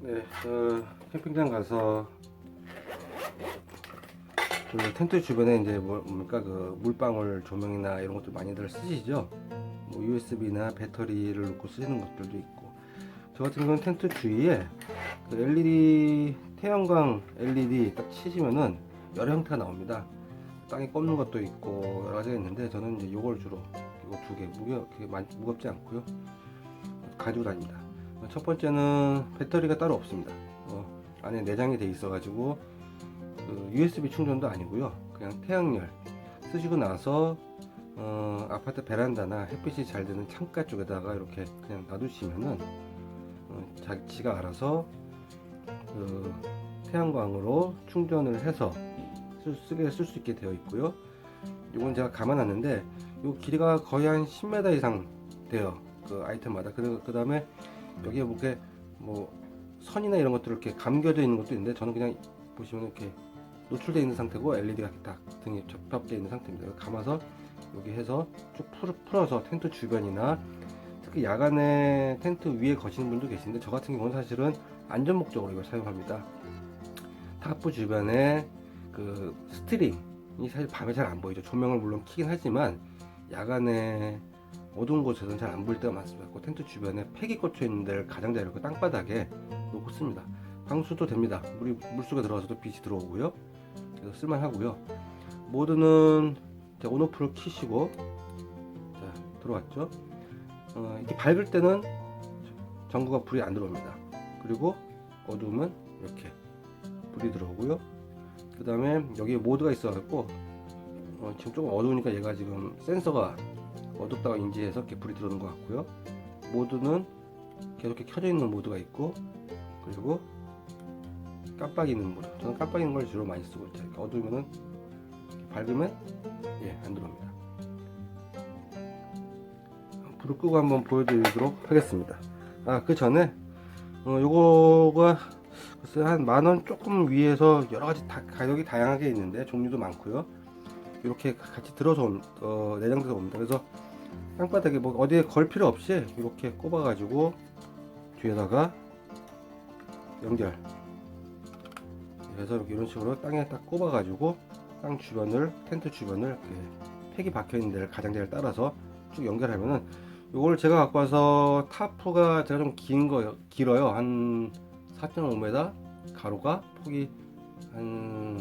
네, 캠핑장 가서 그 텐트 주변에 이제 뭡니까 그 물방울 조명이나 이런 것들 많이들 쓰시죠. 뭐 USB나 배터리를 놓고 쓰시는 것들도 있고. 저 같은 경우는 텐트 주위에 그 LED 태양광 LED 딱 치시면은 여러 형태가 나옵니다. 땅에 꼽는 것도 있고 여러 가지가 있는데 저는 이제 요걸 주로 이거 두 개 무겁지 않고요 가지고 다닙니다. 첫 번째는 배터리가 따로 없습니다. 안에 내장이 돼 있어 가지고 그 USB 충전도 아니고요 그냥 태양열 쓰시고 나서 아파트 베란다나 햇빛이 잘 드는 창가 쪽에다가 이렇게 그냥 놔두시면은 지가 알아서 그 태양광으로 충전을 해서 쓸 수 있게 되어 있고요. 이건 제가 감아놨는데 이 길이가 거의 한 10m 이상 돼요. 그 아이템마다. 그 다음에 여기에 뭐 선이나 이런 것들 이렇게 감겨져 있는 것도 있는데 저는 그냥 보시면 이렇게 노출되어 있는 상태고 LED가 딱 등에 접합되어 있는 상태입니다. 감아서 여기 해서 쭉 풀어서 텐트 주변이나 특히 야간에 텐트 위에 거시는 분도 계신데 저 같은 경우는 사실은 안전 목적으로 이걸 사용합니다. 타프 주변에 그 스트링이 사실 밤에 잘 안 보이죠. 조명을 물론 켜긴 하지만 야간에 어두운 곳에서는 잘 안 보일 때가 많습니다. 그 텐트 주변에 팩이 꽂혀 있는 데를 가장자리 이렇게 땅바닥에 놓고 씁니다. 방수도 됩니다. 물속에 들어가서도 빛이 들어오고요. 그래서 쓸만하고요. 모드는 온오프를 키시고 들어왔죠. 이렇게 밝을 때는 전구가 불이 안 들어옵니다. 그리고 어두우면 이렇게 불이 들어오고요. 그 다음에 여기에 모드가 있어갖고 지금 조금 어두우니까 얘가 지금 센서가 어둡다고 인지해서 이렇게 불이 들어오는 것 같고요. 모드는 계속 이렇게 켜져 있는 모드가 있고 그리고 깜빡이는 모드. 저는 깜빡이는 걸 주로 많이 쓰고 있죠. 이렇게 어두우면은 밝으면 안 들어옵니다. 불을 끄고 한번 보여드리도록 하겠습니다. 그 전에 요거가 글쎄 한 만원 조금 위에서 여러가지 가격이 다양하게 있는데 종류도 많고요. 이렇게 같이 들어서 내장돼서 옵니다. 그래서 땅바닥에 뭐 어디에 걸 필요 없이 이렇게 꼽아 가지고 뒤에다가 연결 해서 이런 식으로 땅에 딱 꼽아 가지고 땅 주변을 텐트 주변을 팩이 박혀 있는 데를 가장자리를 따라서 쭉 연결하면은 이걸 제가 갖고 와서 타프가 제가 좀 길어요. 한 4.5m 가로가 폭이 한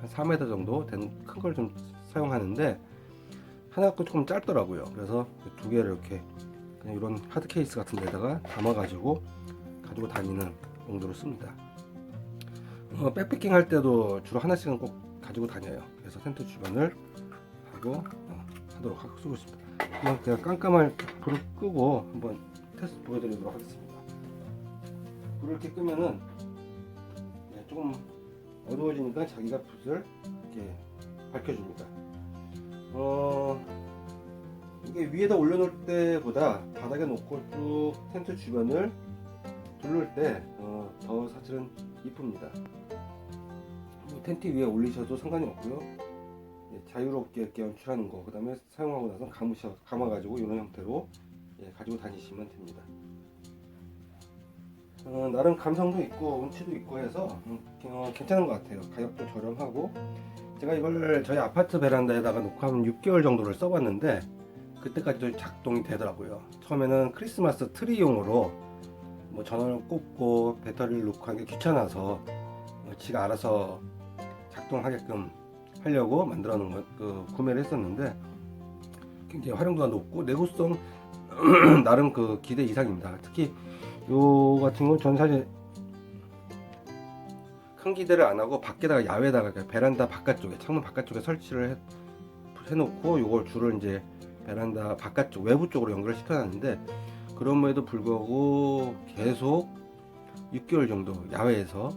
4m 정도 된 큰 걸 좀 사용하는데 하나가 조금 짧더라고요. 그래서 두 개를 이렇게 그냥 이런 하드 케이스 같은 데다가 담아 가지고 다니는 용도로 씁니다. 백패킹 할 때도 주로 하나씩은 꼭 가지고 다녀요. 그래서 텐트 주변을 하고 하도록 쓰고 있습니다. 그냥 깜깜할 불을 끄고 한번 테스트 보여드리도록 하겠습니다. 불을 이렇게 끄면은 조금 어두워지니까 자기가 붓을 이렇게 밝혀줍니다. 이게 위에다 올려놓을 때보다 바닥에 놓고 쭉 텐트 주변을 둘를 때 더 사실은 이쁩니다. 텐트 위에 올리셔도 상관이 없고요. 자유롭게 이렇게 연출하는 거, 그 다음에 사용하고 나서 감아가지고 이런 형태로 가지고 다니시면 됩니다. 나름 감성도 있고 운치도 있고 해서 괜찮은 것 같아요. 가격도 저렴하고 제가 이걸 저희 아파트 베란다에다가 놓고 한 6개월 정도를 써봤는데 그때까지도 작동이 되더라고요. 처음에는 크리스마스 트리용으로 뭐 전원을 꽂고 배터리를 놓고 하는 게 귀찮아서 지가 알아서 작동하게끔 하려고 만들어 놓은 구매를 했었는데 굉장히 활용도가 높고 내구성 나름 기대 이상입니다. 특히 요 같은 경우는 전 사실 큰 기대를 안 하고 밖에다가 야외에다가 베란다 바깥쪽에 창문 바깥쪽에 설치를 해놓고 요걸 줄을 이제 베란다 바깥쪽 외부 쪽으로 연결을 시켜놨는데 그럼에도 불구하고 계속 6개월 정도 야외에서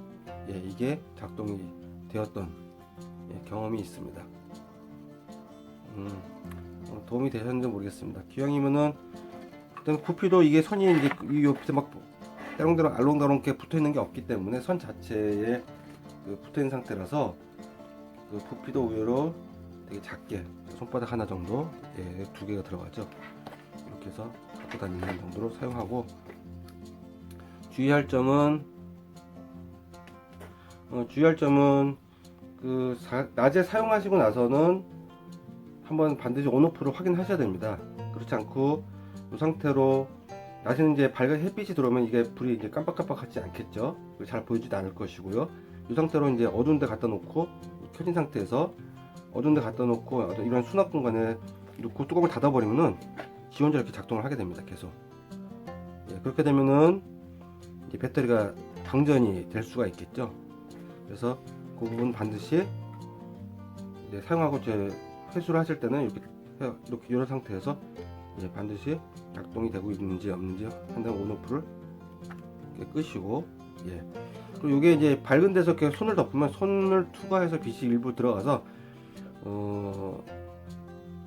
이게 작동이 되었던 경험이 있습니다. 도움이 되셨는지 모르겠습니다. 기왕이면은 일단 부피도 이게 선이 이제 이 옆에 막 대롱대롱 알롱달롱 이렇게 붙어 있는 게 없기 때문에 선 자체에 붙어 있는 상태라서 부피도 의외로 되게 작게 손바닥 하나 정도 두 개가 들어가죠. 이렇게 해서 갖고 다니는 정도로 사용하고 주의할 점은 주의할 점은 낮에 사용하시고 나서는 한번 반드시 온오프를 확인하셔야 됩니다. 그렇지 않고 이 상태로 낮에는 이제 밝은 햇빛이 들어오면 이게 불이 이제 깜빡깜빡하지 않겠죠. 잘 보이지도 않을 것이고요. 이 상태로 이제 어두운 데 갖다 놓고 켜진 상태에서 어두운 데 갖다 놓고 이런 수납 공간에 놓고 뚜껑을 닫아 버리면은 지 혼자 이렇게 작동을 하게 됩니다. 계속. 예, 그렇게 되면은 이제 배터리가 방전이 될 수가 있겠죠. 그래서 그 부분 반드시 이제 사용하고 이제 회수를 하실 때는 이렇게 이런 상태에서 이제 반드시 작동이 되고 있는지 없는지 판단 온오프를 이렇게 끄시고, 예. 그리고 이게 이제 밝은 데서 이렇게 손을 덮으면 손을 투과해서 빛이 일부 들어가서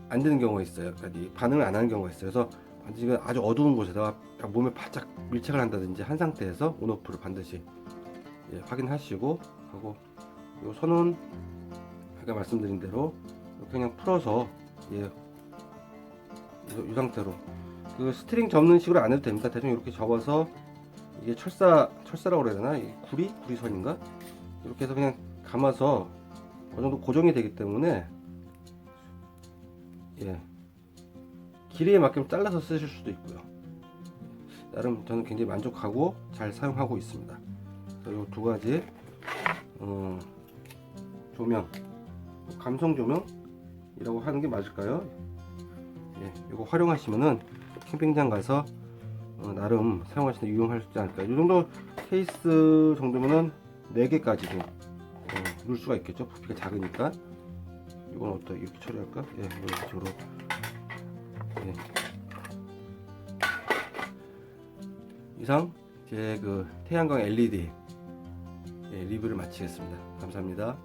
안 되는 경우가 있어요. 그러니까 반응을 안 하는 경우가 있어요. 그래서 반드시 아주 어두운 곳에다가 몸에 바짝 밀착을 한다든지 한 상태에서 온오프를 반드시 예, 확인하시고 하고, 이 손은 아까 말씀드린 대로 이렇게 그냥 풀어서 예, 이 상태로 그 스트링 접는 식으로 안 해도 됩니다. 대충 이렇게 접어서 이게 철사라고 그래야 되나? 구리선인가? 이렇게 해서 그냥 감아서 어느 정도 고정이 되기 때문에 예, 길이에 맞게 잘라서 쓰실 수도 있고요. 나름 저는 굉장히 만족하고 잘 사용하고 있습니다. 이 두 가지 조명, 감성 조명이라고 하는 게 맞을까요? 예, 이거 활용하시면은 캠핑장 가서 나름 사용하시는 데 유용할 수 있지 않을까. 이 정도 케이스 정도면은 4개까지도 넣을 수가 있겠죠. 부피가 작으니까. 이건 어떻게 이렇게 처리할까? 예, 이런 식으로. 예. 이상 제 태양광 LED 예, 리뷰를 마치겠습니다. 감사합니다.